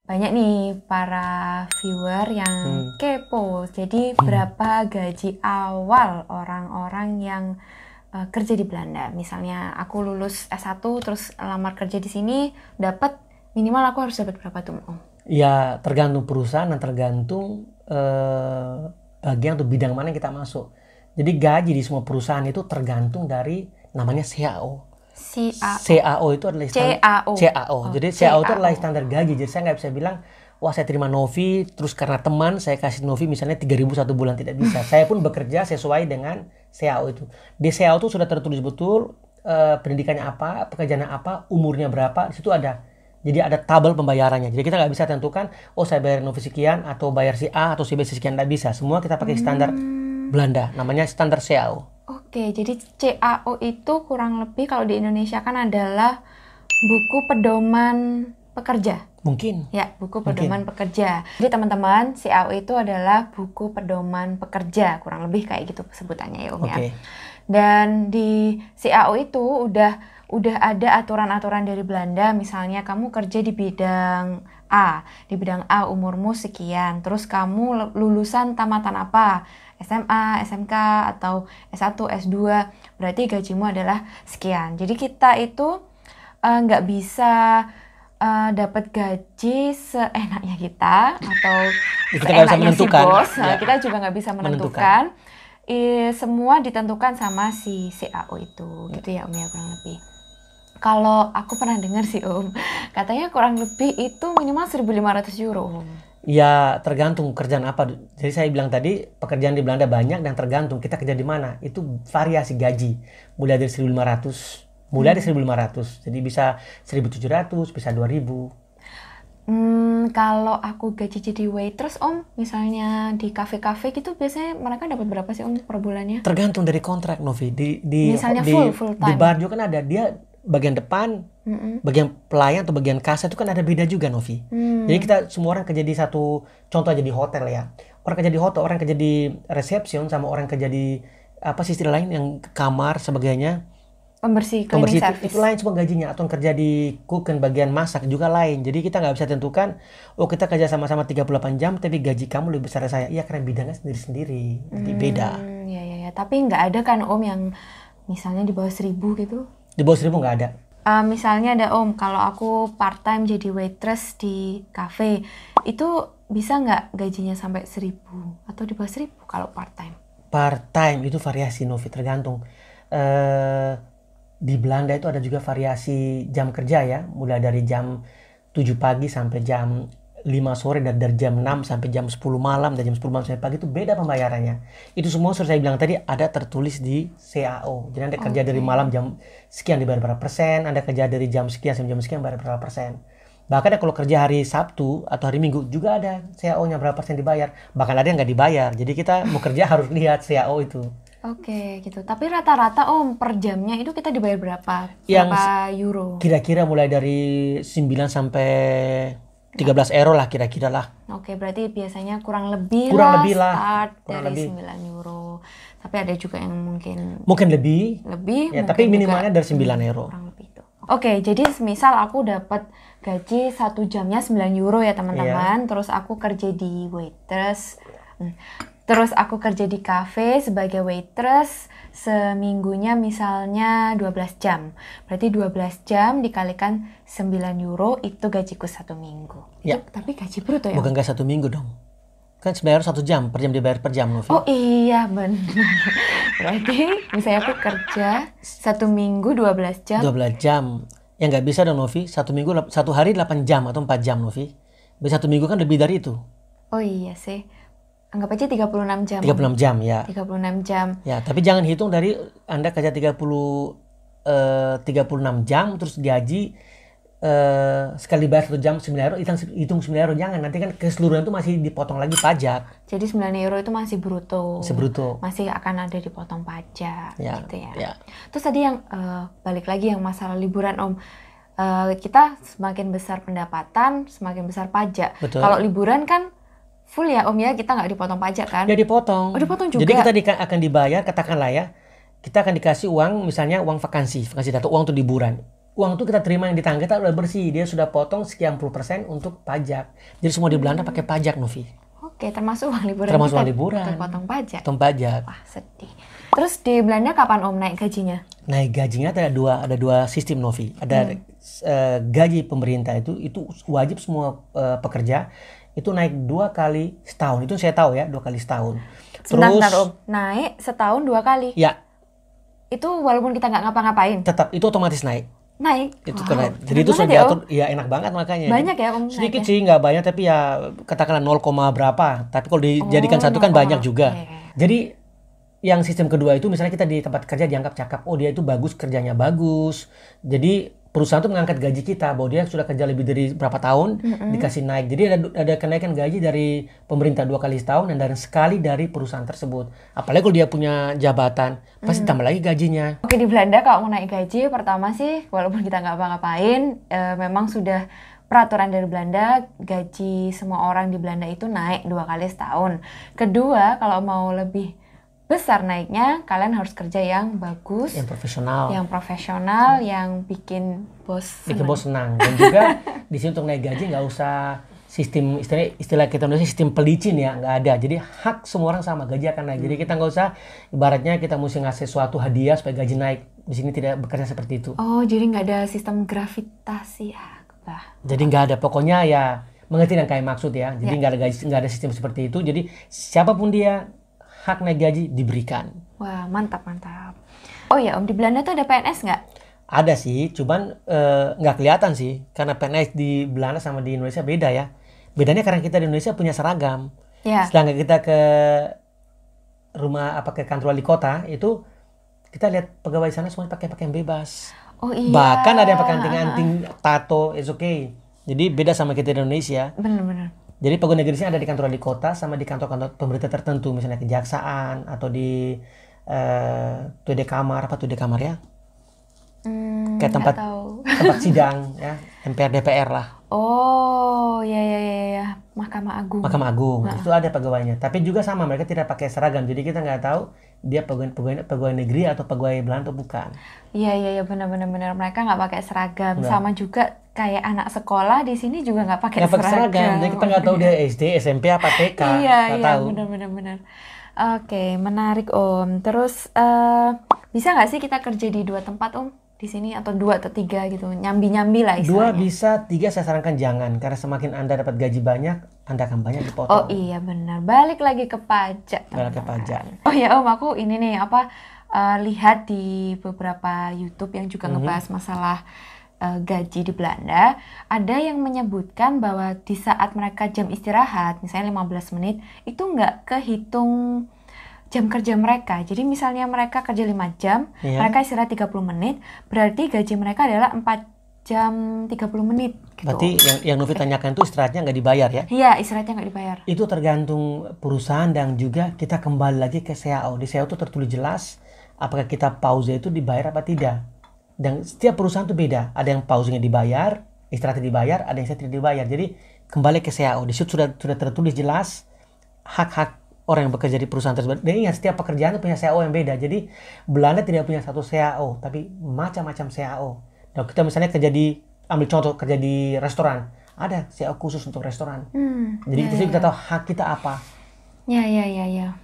banyak nih para viewer yang kepo. Jadi berapa gaji awal orang-orang yang kerja di Belanda? Misalnya aku lulus S1 terus lamar kerja di sini, dapat minimal aku harus dapat berapa tuh, Om? Ya tergantung perusahaan dan tergantung bagian atau bidang mana yang kita masuk. Jadi gaji di semua perusahaan itu tergantung dari namanya CAO. CAO itu adalah CAO. CAO. Jadi CAO itu adalah standar gaji. Jadi saya nggak bisa bilang, wah saya terima Novi, terus karena teman saya kasih Novi misalnya 3.000 satu bulan, tidak bisa. Saya pun bekerja sesuai dengan CAO itu. Di CAO itu sudah tertulis betul pendidikannya apa, pekerjaannya apa, umurnya berapa, di situ ada. Jadi ada tabel pembayarannya. Jadi kita nggak bisa tentukan, oh saya bayar Novi sekian atau bayar si A atau si B sekian, nggak bisa. Semua kita pakai standar Belanda, namanya standar CAO. Oke, jadi CAO itu kurang lebih kalau di Indonesia kan adalah buku pedoman pekerja. Mungkin. Ya, buku pedoman pekerja. Jadi teman-teman, CAO itu adalah buku pedoman pekerja, kurang lebih kayak gitu sebutannya ya Om ya. Dan di CAO itu udah ada aturan-aturan dari Belanda, misalnya kamu kerja di bidang A, umurmu sekian, terus kamu lulusan tamatan apa? SMA, SMK, atau S1, S2, berarti gajimu adalah sekian. Jadi kita itu nggak bisa dapat gaji seenaknya kita atau seenaknya si bos. Nah, kita juga nggak bisa menentukan. Semua ditentukan sama si CAO itu, gitu ya Om ya, kurang lebih. Kalau aku pernah dengar sih Om, katanya kurang lebih itu minimal 1.500 euro Om. Ya tergantung kerjaan apa. Jadi saya bilang tadi pekerjaan di Belanda banyak dan tergantung kita kerja di mana. Itu variasi gaji. Mulai dari 1.500, jadi bisa 1.700, bisa 2.000. Kalau aku gaji jadi waitress Om, misalnya di kafe-kafe gitu biasanya mereka dapat berapa sih Om per bulannya? Tergantung dari kontrak Novi. Misalnya full time. Di bar juga kan ada dia bagian depan, bagian pelayan atau bagian kasir itu kan ada beda juga Novi. Jadi kita semua orang kerja di satu, contoh aja di hotel ya. Orang kerja di hotel, orang kerja di resepsion sama orang kerja di apa sih istilah lain yang kamar sebagainya. Pembersih cleaning service. Itu lain semua gajinya. Atau kerja di kitchen bagian masak juga lain. Jadi kita nggak bisa tentukan, oh kita kerja sama-sama 38 jam tapi gaji kamu lebih besar dari saya. Iya karena bidangnya sendiri-sendiri. Jadi beda. Ya. Tapi nggak ada kan Om yang misalnya di bawah 1.000 gitu? Di bawah 1.000 nggak ada. Misalnya ada Om, kalau aku part time jadi waitress di cafe, itu bisa nggak gajinya sampai 1.000 atau di bawah 1.000 kalau part time? Part time itu variasi Novi, tergantung. Di Belanda itu ada juga variasi jam kerja ya, mulai dari jam 7 pagi sampai jam 5 sore, dan dari jam 6 sampai jam 10 malam, dan jam 10 malam sampai pagi itu beda pembayarannya. Itu semua sudah saya bilang tadi ada tertulis di CAO. Jadi Anda kerja dari malam jam sekian dibayar berapa persen, Anda kerja dari jam sekian sampai jam sekian bayar berapa persen. Bahkan kalau kerja hari Sabtu atau hari Minggu juga ada CAO-nya berapa persen dibayar. Bahkan ada yang nggak dibayar. Jadi kita mau kerja harus lihat CAO itu. Oke, gitu. Tapi rata-rata Om per jamnya itu kita dibayar berapa? Berapa euro? Kira-kira mulai dari 9 sampai 13 euro lah kira-kira lah. Oke, berarti biasanya kurang lebih lah dari 9 euro. Tapi ada juga yang mungkin lebih ya, tapi minimalnya dari 9 euro. Kurang lebih itu. Oke, jadi semisal aku dapat gaji 1 jamnya 9 euro ya teman-teman. Terus aku kerja di waitress. Terus aku kerja di cafe sebagai waitress, seminggunya misalnya 12 jam. Berarti 12 jam dikalikan 9 euro itu gajiku 1 minggu. Ya. Itu, tapi gaji bruto ya? Bukan gak 1 minggu dong. Kan bayar 1 jam, per jam dibayar per jam Novi. Oh iya benar. Berarti misalnya aku kerja 1 minggu 12 jam. 12 jam. Ya nggak bisa dong Novi, 1 minggu, 1 hari 8 jam atau 4 jam Novi. Bisa 1 minggu kan lebih dari itu. Oh iya sih. Anggap aja 36 jam. 36 jam ya. 36 jam. Ya, tapi jangan hitung dari Anda kerja 36 jam terus gaji sekali bayar 1 jam 9 euro, hitung 9 euro, jangan. Nanti kan keseluruhan itu masih dipotong lagi pajak. Jadi 9 euro itu masih bruto. Sebruto. Masih akan ada dipotong pajak gitu ya. Ya. Terus tadi yang balik lagi yang masalah liburan Om. Kita semakin besar pendapatan, semakin besar pajak. Betul. Kalau liburan kan full ya Om ya, kita nggak dipotong pajak kan? Ya dipotong. Oh dipotong juga? Jadi kita akan dibayar, katakanlah ya, kita akan dikasih uang, misalnya uang vakansi atau uang untuk liburan. uang tuh kita terima yang di tangan kita udah bersih, dia sudah potong sekian % untuk pajak. Jadi semua di Belanda pakai pajak, Novi. Oke, termasuk uang liburan. Termasuk uang liburan. Potong pajak. Potong pajak. Wah, sedih. Terus di Belanda kapan Om naik gajinya? Naik gajinya ada dua sistem, Novi. Ada gaji pemerintah itu wajib semua pekerja itu naik 2 kali setahun. Itu saya tahu ya, 2 kali setahun. Sebentar Om, naik setahun 2 kali? Ya. Itu walaupun kita nggak ngapa-ngapain? Tetap, itu otomatis naik. Naik? Itu Wow. naik. Jadi itu sudah diatur, ya enak banget makanya. Banyak ya Om? Sedikit sih, nggak banyak, tapi ya katakanlah 0, berapa. Tapi kalau dijadikan satu kan banyak juga. Jadi yang sistem kedua itu misalnya kita di tempat kerja dianggap cakep, oh dia itu bagus, kerjanya bagus. Jadi perusahaan itu mengangkat gaji kita bahwa dia sudah kerja lebih dari berapa tahun, dikasih naik. Jadi ada kenaikan gaji dari pemerintah 2 kali setahun dan sekali dari perusahaan tersebut. Apalagi kalau dia punya jabatan, pasti tambah lagi gajinya. Oke, di Belanda kalau mau naik gaji, pertama sih walaupun kita nggak apa-ngapain, memang sudah peraturan dari Belanda, gaji semua orang di Belanda itu naik 2 kali setahun. Kedua, kalau mau lebih besar naiknya, kalian harus kerja yang bagus, yang profesional, yang bikin bos senang. Dan juga di sini untuk naik gaji nggak usah sistem, istilah kita Indonesia sistem pelicin ya, nggak ada. Jadi hak semua orang sama, gaji akan naik. Jadi kita nggak usah ibaratnya kita mesti ngasih suatu hadiah supaya gaji naik. Di sini tidak bekerja seperti itu. Oh, jadi nggak ada sistem gravitasi ya? Jadi nggak ada, pokoknya ya mengerti dan kayak maksud ya. Jadi nggak ada sistem seperti itu. Jadi siapapun dia, hak naik gaji diberikan. Wah, mantap. Oh ya Om, di Belanda tuh ada PNS nggak? Ada sih, cuman nggak kelihatan sih. Karena PNS di Belanda sama di Indonesia beda ya. Bedanya karena kita di Indonesia punya seragam. Sedangkan kita ke kantor wali kota, itu kita lihat pegawai sana semua pakai pakaian bebas. Oh iya. Bahkan ada yang pakai anting-anting, tato, it's okay. Jadi beda sama kita di Indonesia. Benar. Jadi pegawai negeri sini ada di kantor wali kota sama di kantor-kantor pemerintah tertentu, misalnya kejaksaan atau di TD Kamar ya? Kayak tempat sidang ya, MPR DPR lah. Oh, ya. Mahkamah Agung. Itu ada pegawainya. Tapi juga sama, mereka tidak pakai seragam. Jadi kita nggak tahu dia pegawai negeri atau pegawai Belanda bukan. Iya, benar. Mereka nggak pakai seragam. Sama juga kayak anak sekolah di sini juga nggak pakai seragam. Jadi kita nggak tahu dia SD, SMP apa TK. Iya, benar. Oke, menarik Om. Terus bisa nggak sih kita kerja di 2 tempat Om? Di sini atau 2 atau 3 gitu, nyambi lah istilahnya. 2 bisa, 3 saya sarankan jangan, karena semakin Anda dapat gaji banyak, Anda akan banyak dipotong. Oh iya benar, balik lagi ke pajak. Oh ya Om, aku ini nih lihat di beberapa YouTube yang juga ngebahas masalah gaji di Belanda, ada yang menyebutkan bahwa di saat mereka jam istirahat, misalnya 15 menit, itu nggak kehitung jam kerja mereka. Jadi misalnya mereka kerja 5 jam, mereka istirahat 30 menit, berarti gaji mereka adalah 4 jam 30 menit. Gitu. Berarti yang Novi tanyakan itu istirahatnya nggak dibayar ya? Iya, istirahatnya nggak dibayar. Itu tergantung perusahaan dan juga kita kembali lagi ke CAO. Di CAO itu tertulis jelas apakah kita pause itu dibayar apa tidak. Dan setiap perusahaan itu beda. Ada yang pausenya dibayar, istirahatnya dibayar, ada yang tidak dibayar. Jadi kembali ke CAO. Di situ sudah tertulis jelas hak-hak orang yang bekerja di perusahaan tersebut. Dan ingat, setiap pekerjaan itu punya CAO yang beda. Jadi Belanda tidak punya satu CAO, tapi macam-macam CAO. Dan kita misalnya ambil contoh kerja di restoran, ada CAO khusus untuk restoran. Jadi kita tahu hak kita apa. Ya.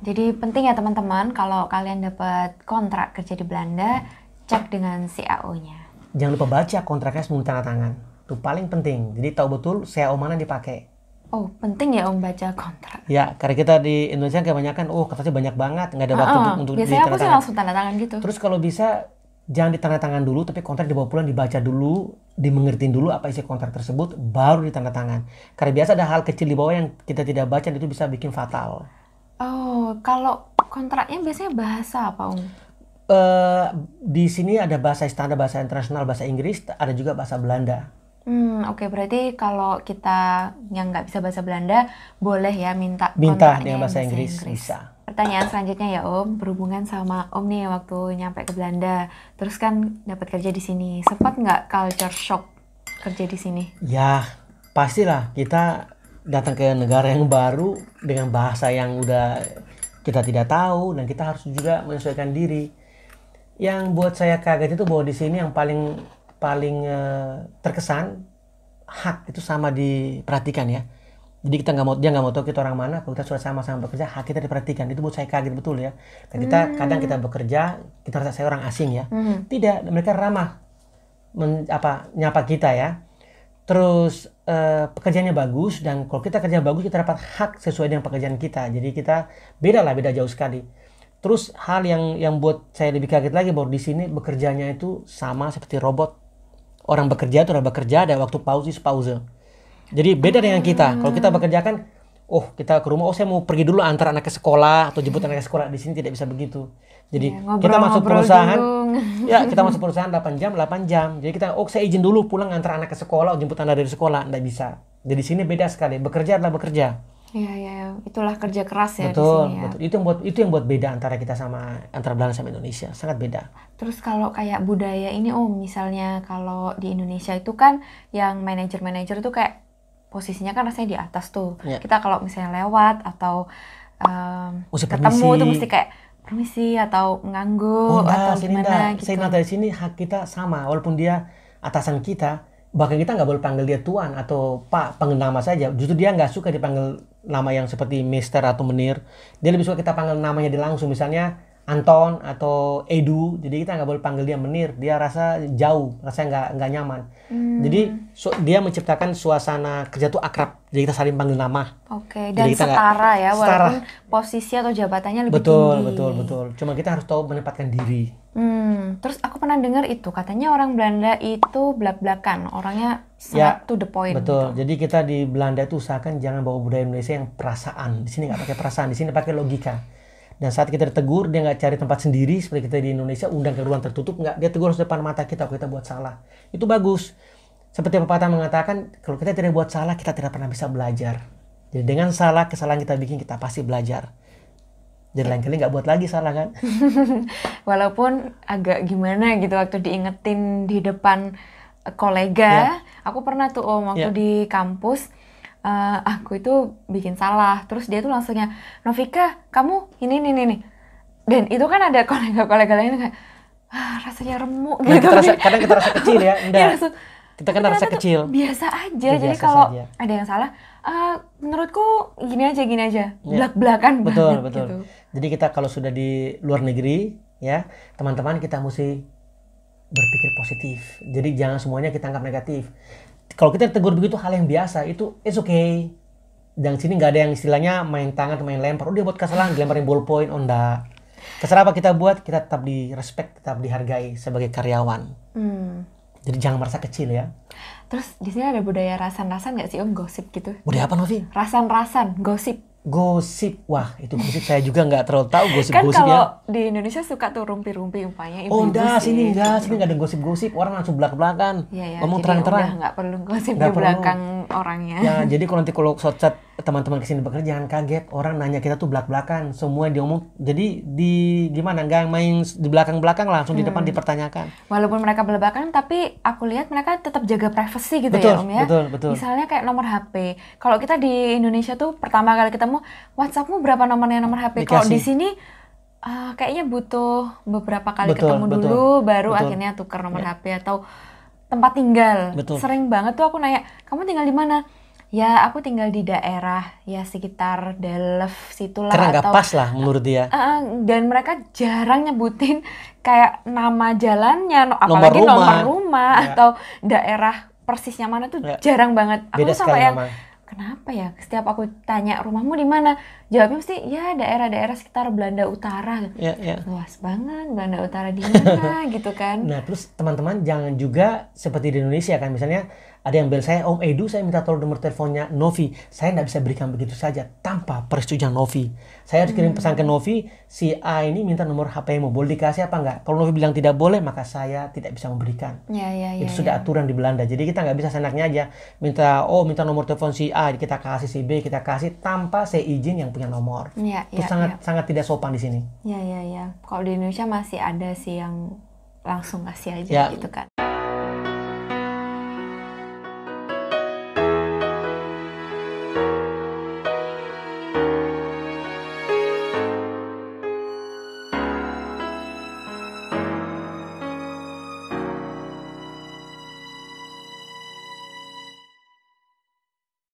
Jadi penting ya teman-teman, kalau kalian dapat kontrak kerja di Belanda, cek dengan CAO-nya. Jangan lupa baca kontraknya sebelum tanda tangan. Itu paling penting. Jadi tahu betul CAO mana dipakai. Oh, penting ya Om baca kontrak. Ya, karena kita di Indonesia kebanyakan, katanya banyak banget, nggak ada waktu untuk biasanya aku sih langsung tanda tangan gitu. Terus kalau bisa, jangan ditanda tangan dulu, tapi kontrak dibawa pulang, dibaca dulu, dimengertiin dulu apa isi kontrak tersebut, baru ditanda tangan. Karena biasa ada hal kecil di bawah yang kita tidak baca, itu bisa bikin fatal. Oh, kalau kontraknya biasanya bahasa apa Om? Di sini ada bahasa standar, bahasa internasional, bahasa Inggris, ada juga bahasa Belanda. Oke, berarti kalau kita yang nggak bisa bahasa Belanda, boleh ya minta dengan bahasa Inggris. Bisa. Pertanyaan selanjutnya ya Om, berhubungan sama Om nih waktu nyampe ke Belanda, terus kan dapat kerja di sini, sempat nggak culture shock kerja di sini? Ya, pastilah, kita datang ke negara yang baru dengan bahasa yang udah kita tidak tahu dan kita harus juga menyesuaikan diri. Yang buat saya kaget itu bahwa di sini yang paling paling terkesan hak itu sama diperhatikan ya. Jadi dia nggak mau tahu kita orang mana, kalau kita sudah sama-sama bekerja, hak kita diperhatikan. Itu buat saya kaget betul ya. Dan kadang kita bekerja, kita rasa saya orang asing ya. Tidak, mereka ramah nyapa kita ya. Terus pekerjaannya bagus, dan kalau kita kerja bagus kita dapat hak sesuai dengan pekerjaan kita. Jadi kita beda jauh sekali. Terus hal yang buat saya lebih kaget lagi bahwa di sini bekerjanya itu sama seperti robot. Orang bekerja itu udah bekerja, ada waktu pause. Jadi beda dengan kita. Kalau kita bekerja kan, kita ke rumah, saya mau pergi dulu antar anak ke sekolah atau jemput anak ke sekolah. Di sini tidak bisa begitu. Jadi kita masuk perusahaan, kita masuk perusahaan 8 jam. Jadi kita, saya izin dulu pulang antar anak ke sekolah, jemput anak dari sekolah, nggak bisa. Jadi di sini beda sekali. Bekerja adalah bekerja. Iya, itulah kerja keras ya betul, di sini ya. Betul. Itu yang buat beda antara kita antara Belanda sama Indonesia, sangat beda. Terus kalau kayak budaya ini, misalnya kalau di Indonesia itu kan yang manajer itu kayak posisinya kan rasanya di atas tuh. Kita kalau misalnya lewat atau ketemu tuh mesti kayak permisi atau ngangguk atau gimana gitu. Saya dari sini hak kita sama, walaupun dia atasan kita, bahkan kita nggak boleh panggil dia tuan atau pak, panggil nama saja. Justru dia nggak suka dipanggil nama yang seperti Mister atau Menir. Dia lebih suka kita panggil namanya dia langsung, misalnya Anton atau Edu. Jadi kita nggak boleh panggil dia Menir, dia rasa jauh, rasanya nggak nyaman. Jadi dia menciptakan suasana kerja tuh akrab, jadi kita saling panggil nama. Oke, dan setara ya, walaupun posisi atau jabatannya lebih tinggi. Betul. Cuma kita harus tahu menempatkan diri. Terus aku pernah dengar itu, katanya orang Belanda itu blak-blakan, orangnya sangat to the point. Betul. Gitu. Jadi kita di Belanda itu usahakan jangan bawa budaya Indonesia yang perasaan. Di sini nggak pakai perasaan, di sini pakai logika. Dan saat kita ditegur, dia nggak cari tempat sendiri seperti kita di Indonesia, undang ke ruang tertutup, nggak, dia tegur depan mata kita kalau kita buat salah. Itu bagus. Seperti pepatah mengatakan, kalau kita tidak buat salah, kita tidak pernah bisa belajar. Jadi dengan kesalahan kita bikin, kita pasti belajar. Jadi lain kali nggak buat lagi salah kan? Walaupun agak gimana gitu waktu diingetin di depan kolega, aku pernah tuh waktu di kampus, aku itu bikin salah, terus dia tuh langsungnya, Novika, kamu ini. Dan itu kan ada kolega-kolega lain kayak, rasanya remuk gitu. Kadang kita rasa kecil ya, enggak. Kita kan rasa kecil. Biasa aja, jadi kalau ada yang salah, menurutku gini aja, belak-belakan betul. gitu. Jadi kita kalau sudah di luar negeri, ya teman-teman kita mesti berpikir positif. Jadi jangan semuanya kita anggap negatif. Kalau kita tegur begitu hal yang biasa, itu it's okay. Dan sini nggak ada yang istilahnya main tangan atau main lempar. Dia buat kesalahan, dilemparin ballpoint, enggak. Terserah apa kita buat, kita tetap di respect, tetap dihargai sebagai karyawan. Jadi jangan merasa kecil ya. Terus di sini ada budaya rasan-rasan nggak sih gosip gitu? Budaya apa Novi? Rasan-rasan, gosip. Wah itu gosip saya juga nggak terlalu tahu gosip-gosip kan ya. Kalau di Indonesia suka tuh rumpi-rumpi umpamanya ibu-ibu sini nggak ada gosip-gosip, orang langsung belak-belakan, ngomong terang-terang. Nggak perlu gosip di belakang orangnya. Ya jadi kalau shortcut teman-teman kesini bekerja jangan kaget, orang nanya kita tuh belak-belakan, semua diomong. Jadi gimana, nggak main di belakang-belakang, langsung di depan dipertanyakan. Walaupun mereka belak-belakan, tapi aku lihat mereka tetap jaga privasi gitu ya Om ya. Betul. Misalnya kayak nomor HP. Kalau kita di Indonesia tuh pertama kali ketemu, WhatsAppmu berapa nomor HP? Kalau di sini kayaknya butuh beberapa kali ketemu dulu, baru akhirnya tuker nomor HP atau tempat tinggal. Sering banget tuh aku nanya, kamu tinggal di mana? Ya aku tinggal di daerah ya sekitar Delft situlah. Karena nggak pas lah menurut dia. Dan mereka jarang nyebutin kayak nama jalannya, apalagi nomor rumah atau daerah persisnya mana tuh jarang banget. Aku sampai yang kenapa ya? Setiap aku tanya rumahmu di mana, jawabnya mesti ya daerah-daerah sekitar Belanda Utara. Luas banget Belanda Utara di mana gitu kan. Nah terus teman-teman jangan juga seperti di Indonesia kan, misalnya ada yang bilang saya, Om Edu, saya minta tolong nomor teleponnya Novi. Saya nggak bisa berikan begitu saja tanpa persetujuan Novi. Saya harus kirim pesan ke Novi, si A ini minta nomor HP-mu, boleh dikasih apa nggak? Kalau Novi bilang tidak boleh, maka saya tidak bisa memberikan. Itu sudah aturan di Belanda. Jadi kita nggak bisa senaknya aja minta nomor telepon si A, kita kasih si B, kita kasih tanpa seizin yang punya nomor. Itu sangat tidak sopan di sini. Kalau di Indonesia masih ada sih yang langsung kasih aja gitu kan.